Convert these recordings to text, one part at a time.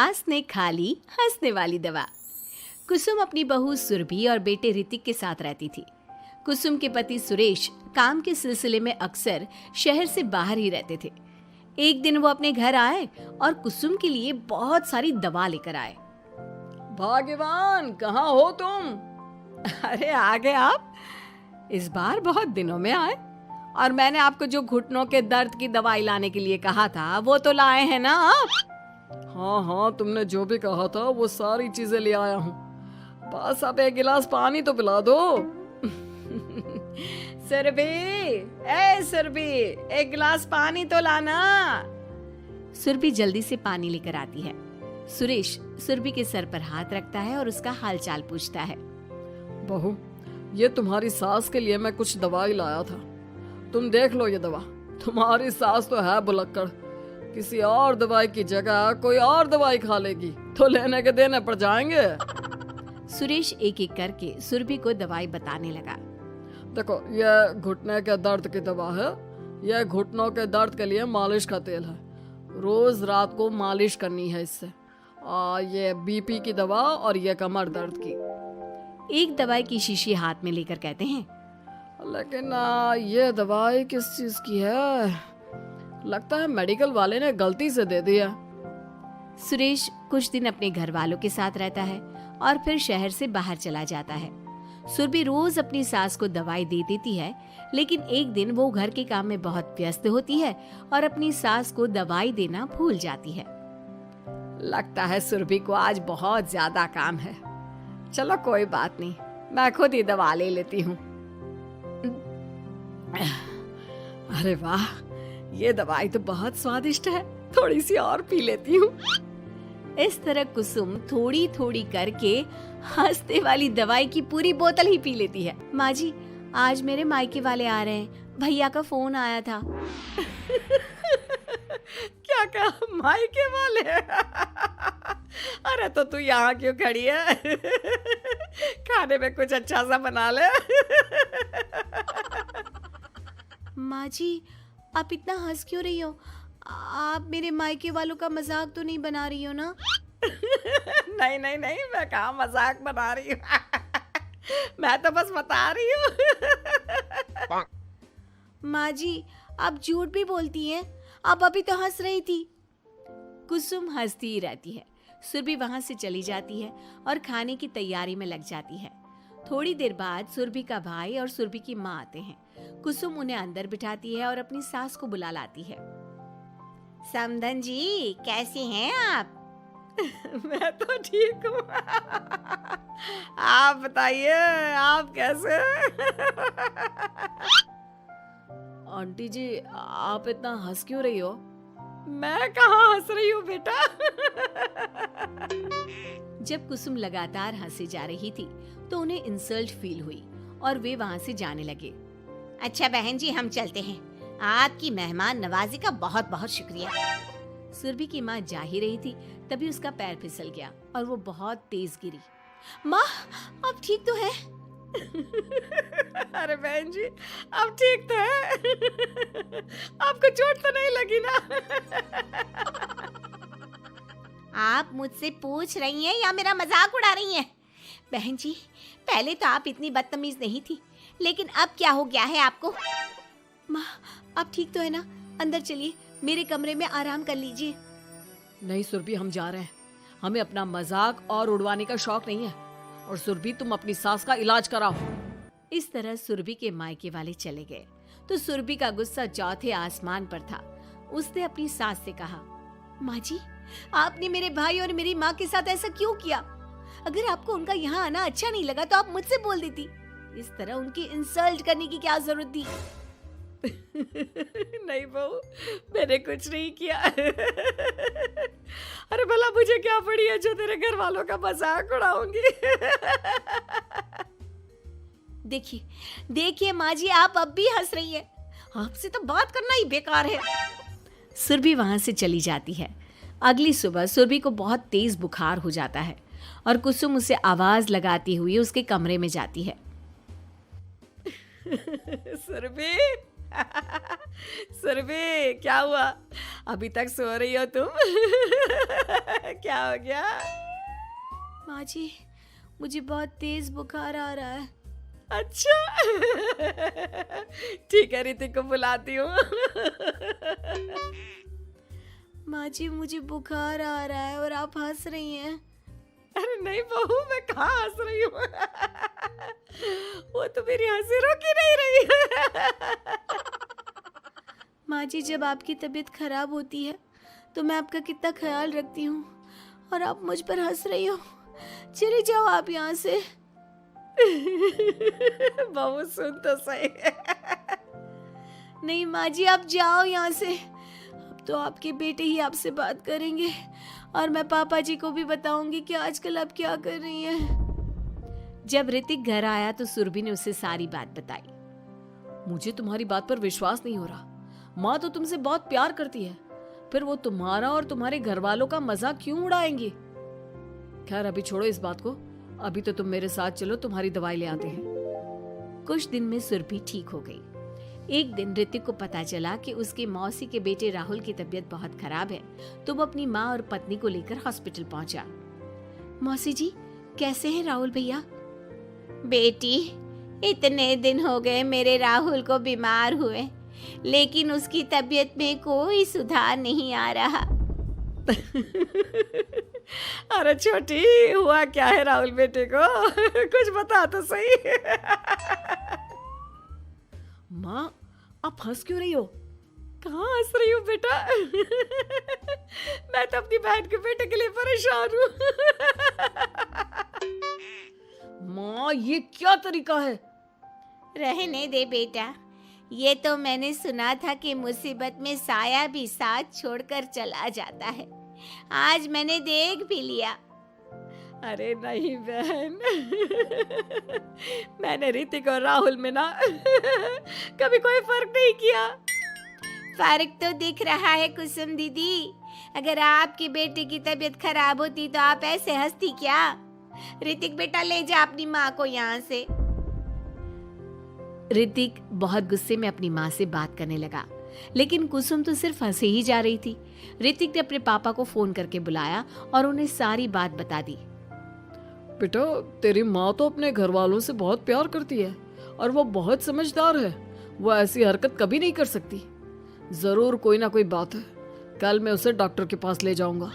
सास ने खा ली हंसने वाली दवा। कुसुम अपनी बहू सुरभि और बेटे ऋतिक के साथ रहती थी। कुसुम के पति सुरेश काम के सिलसिले में अक्सर शहर से बाहर ही रहते थे। एक दिन वो अपने घर आए और कुसुम के लिए बहुत सारी दवा लेकर आए। भाग्यवान, कहाँ हो तुम? अरे आ गए आप। इस बार बहुत दिनों में आए और मैंने आपको जो घुटनों के दर्द की दवाई लाने के लिए कहा था वो तो लाए हैं ना आप? हाँ हाँ, तुमने जो भी कहा था वो सारी चीजें ले आया हूँ। बस अब एक गिलास पानी तो पिला दो। सुरभि, एक गिलास पानी तो लाना। सुरभि जल्दी से पानी लेकर आती है। सुरेश सुरभि के सर पर हाथ रखता है और उसका हालचाल पूछता है। बहू, ये तुम्हारी सास के लिए मैं कुछ दवाई लाया था, तुम देख लो ये दवा। तुम्हारी सास तो है बुलक्कड़, किसी और दवाई की जगह कोई और दवाई खा लेगी तो लेने के देने पड़ जाएंगे। सुरेश एक एक करके सुरभि को दवाई बताने लगा। देखो, ये घुटने के दर्द की दवा है, ये घुटनों के दर्द के लिए मालिश का तेल है, रोज रात को मालिश करनी है इससे। ये बीपी की दवा और ये कमर दर्द की। एक दवाई की शीशी हाथ में लेकर कहते हैं, लेकिन ये दवाई किस चीज की है? लगता है मेडिकल वाले ने गलती से दे दिया। सुरेश कुछ दिन अपने घर वालों के साथ रहता है और फिर शहर से बाहर चला जाता है। सुरभि रोज अपनी सास को दवाई दे देती है, लेकिन एक दिन वो घर के काम में बहुत व्यस्त होती है और अपनी सास को दवाई देना भूल जाती है। लगता है सुरभि को आज बहुत ज्यादा काम है। चलो कोई बात नहीं, मैं खुद ही दवा ले लेती हूँ। अरे वाह, ये दवाई तो बहुत स्वादिष्ट है, थोड़ी सी और पी लेती हूँ। इस तरह कुसुम थोड़ी थोड़ी करके हंसने वाली दवाई की पूरी बोतल ही पी लेती है। माँ जी, आज मेरे मायके वाले आ रहे हैं, भैया का फोन आया था। क्या कहा, मायके वाले? अरे तो तू यहाँ क्यों खड़ी है? खाने में कुछ अच्छा सा बना ले। माँ जी, आप इतना हंस क्यों रही हो? आप मेरे मायके वालों का मजाक तो नहीं बना रही हो ना? नहीं नहीं नहीं, मैं कहाँ मजाक बना रही हूँ। मैं तो बस बता रही हूँ। माँ जी, आप झूठ भी बोलती हैं, आप अभी तो हंस रही थी। कुसुम हंसती ही रहती है। सुरभि वहां से चली जाती है और खाने की तैयारी में लग जाती है। थोड़ी देर बाद सुरभि का भाई और सुरभि की माँ आते हैं। कुसुम उन्हें अंदर बिठाती है और अपनी सास को बुला लाती है। समधन जी, कैसी हैं आप? मैं तो ठीक हूँ। आप बताइए, आप कैसे? आंटी जी, आप इतना हंस क्यों रही हो? मैं कहाँ हंस रही हूँ बेटा। जब कुसुम लगातार हंसे जा रही थी तो उन्हें इंसल्ट फील हुई और वे वहां से जाने लगे। अच्छा बहन जी, हम चलते हैं। आपकी मेहमान नवाजी का बहुत बहुत शुक्रिया। सुरभि की माँ जा ही रही थी, तभी उसका पैर फिसल गया और वो बहुत तेज गिरी। माँ, आप ठीक तो हैं? अरे बहन जी, अब ठीक तो है। आपको चोट तो नहीं लगी ना? आप मुझसे पूछ रही हैं या मेरा मजाक उड़ा रही हैं? बहन जी, पहले तो आप इतनी बदतमीज नहीं थी, लेकिन अब क्या हो गया है आपको? माँ, आप ठीक तो है ना? अंदर चलिए, मेरे कमरे में आराम कर लीजिए। नहीं सुरभि, हम जा रहे हैं। हमें अपना मजाक और उड़वाने का शौक नहीं है। और सुरभि, तुम अपनी सास का इलाज कराओ। इस तरह सुरभि के मायके वाले चले गए तो सुरभि का गुस्सा चौथे आसमान पर था। उसने अपनी सास से कहा, माँ जी, आपने मेरे भाई और मेरी माँ के साथ ऐसा क्यों किया? अगर आपको उनका यहाँ आना अच्छा नहीं लगा तो आप मुझसे बोल देती। इस तरह उनकी इंसल्ट करने की क्या जरूरत थी? नहीं बहू, मैंने कुछ नहीं किया। अरे भला मुझे क्या पड़ी है जो तेरे घर वालों का मजाक उड़ाऊंगी? देखिए देखिए माँ जी, आप अब भी हंस रही हैं। आपसे तो बात करना ही बेकार है। सुरभि वहां से चली जाती है। अगली सुबह सुरभि को बहुत तेज बुखार हो जाता है और कुसुम उसे आवाज लगाती हुई उसके कमरे में जाती है। सुरभि, सुरभि, क्या हुआ? अभी तक सो रही हो तुम? क्या हो गया? माँ जी, मुझे बहुत तेज बुखार आ रहा है। अच्छा। ठीक है, ऋतिक को बुलाती हूँ। माँ जी, मुझे बुखार आ रहा है और आप हंस रही हैं। अरे नहीं बहू, मैं कहाँ हंस रही हूँ। वो तो मेरी हंसी रोक ही नहीं रही है। माँ जी, जब आपकी तबीयत खराब होती है तो मैं आपका कितना ख्याल रखती हूँ और आप मुझ पर हंस रही हो। चले जाओ आप यहाँ से। बहू सुन तो सही। नहीं माँ जी, आप जाओ यहाँ से। अब तो आपके बेटे ही आपसे बात करेंगे और मैं पापा जी को भी बताऊंगी कि आजकल आप क्या कर रही हैं। जब ऋतिक घर आया तो सुरभि ने उसे सारी बात बताई। मुझे तुम्हारी बात पर विश्वास नहीं हो रहा। माँ तो तुमसे बहुत प्यार करती है, फिर वो तुम्हारा और तुम्हारे घर वालों का मजाक क्यों उड़ाएंगी? खैर अभी छोड़ो इस बात को, अभी तो तुम मेरे साथ चलो, तुम्हारी दवाई ले आते हैं। कुछ दिन में सुरभि ठीक हो गई। एक दिन ऋतिक को पता चला कि उसके मौसी के बेटे राहुल की तबीयत बहुत खराब है, तो वो अपनी माँ और पत्नी को लेकर हॉस्पिटल पहुंचा। मौसी जी, कैसे हैं राहुल भैया? बेटी, इतने दिन हो गए मेरे राहुल को बीमार हुए, लेकिन उसकी तबीयत में कोई सुधार नहीं आ रहा। अरे छोटी, हुआ क्या है राहुल बेटे को? कुछ बता तो सही। माँ, आप हंस क्यों रही हो? कहाँ हंस रही हो बेटा? मैं तो अपनी बहन के बेटे के लिए परेशान हूँ। माँ, ये क्या तरीका है? रहने दे बेटा, ये तो मैंने सुना था कि मुसीबत में साया भी साथ छोड़कर चला जाता है। आज मैंने देख भी लिया। अरे नहीं बहन, मैंने ऋतिक और राहुल में ना कभी कोई फर्क नहीं किया। फर्क तो दिख रहा है कुसुम दीदी। अगर आपके बेटे की तबीयत खराब होती तो आप ऐसे हंसती क्या? ऋतिक बेटा, ले जा अपनी माँ को यहाँ से। ऋतिक बहुत गुस्से में अपनी माँ से बात करने लगा, लेकिन कुसुम तो सिर्फ हंसे ही जा रही थी। ऋतिक ने अपने पापा को फोन करके बुलाया और उन्हें सारी बात बता दी। बेटा, तेरी माँ तो अपने घर वालों से बहुत प्यार करती है और वो बहुत समझदार है। वो ऐसी हरकत कभी नहीं कर सकती। जरूर कोई ना कोई बात है। कल मैं उसे डॉक्टर के पास ले जाऊंगा।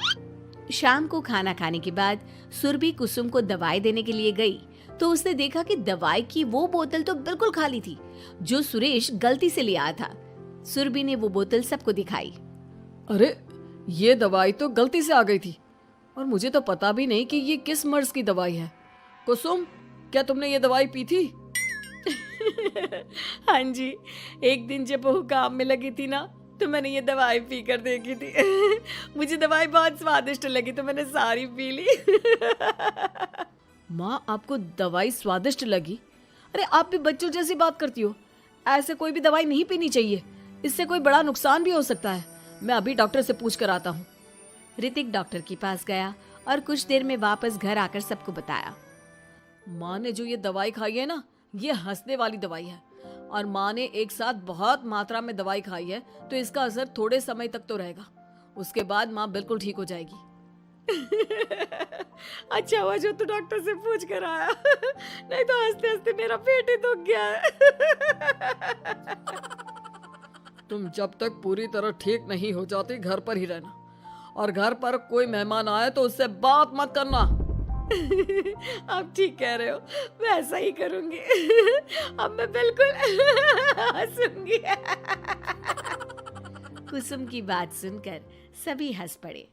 शाम को खाना खाने के बाद सुरभि कुसुम को दवाई देने के लिए गई तो उसने देखा कि दवाई की वो बोतल तो बिल्कुल खाली थी जो सुरेश गलती से ले आया था। सुरभि ने वो बोतल सबको दिखाई। अरे, ये दवाई तो गलती से आ गई थी और मुझे तो पता भी नहीं कि ये किस मर्ज की दवाई है। कुसुम, क्या तुमने ये दवाई पी थी? हाँ जी, एक दिन जब बहू काम में लगी थी ना, तो मैंने ये दवाई पी कर देखी थी। मुझे दवाई बहुत स्वादिष्ट लगी तो मैंने सारी पी ली। माँ, आपको दवाई स्वादिष्ट लगी? अरे आप भी बच्चों जैसी बात करती हो। ऐसे कोई भी दवाई नहीं पीनी चाहिए, इससे कोई बड़ा नुकसान भी हो सकता है। मैं अभी डॉक्टर से पूछ कर आता हूँ। ऋतिक डॉक्टर के पास गया और कुछ देर में वापस घर आकर सबको बताया। माँ ने जो ये दवाई खाई है ना, ये हंसने वाली दवाई है और माँ ने एक साथ बहुत मात्रा में दवाई खाई है, तो इसका असर थोड़े समय तक तो रहेगा। उसके बाद माँ बिल्कुल ठीक हो जाएगी। अच्छा हुआ जो तू डॉक्टर से पूछ कर आया, नहीं तो हंसते हंसते मेरा पेट ही दुख गया है। तुम जब तक पूरी तरह ठीक नहीं हो जाती घर पर ही रहना, और घर पर कोई मेहमान आए तो उससे बात मत करना। आप ठीक कह रहे हो, मैं ऐसा ही करूंगी। अब मैं बिल्कुल हंसूंगी। कुसुम की बात सुनकर सभी हंस पड़े।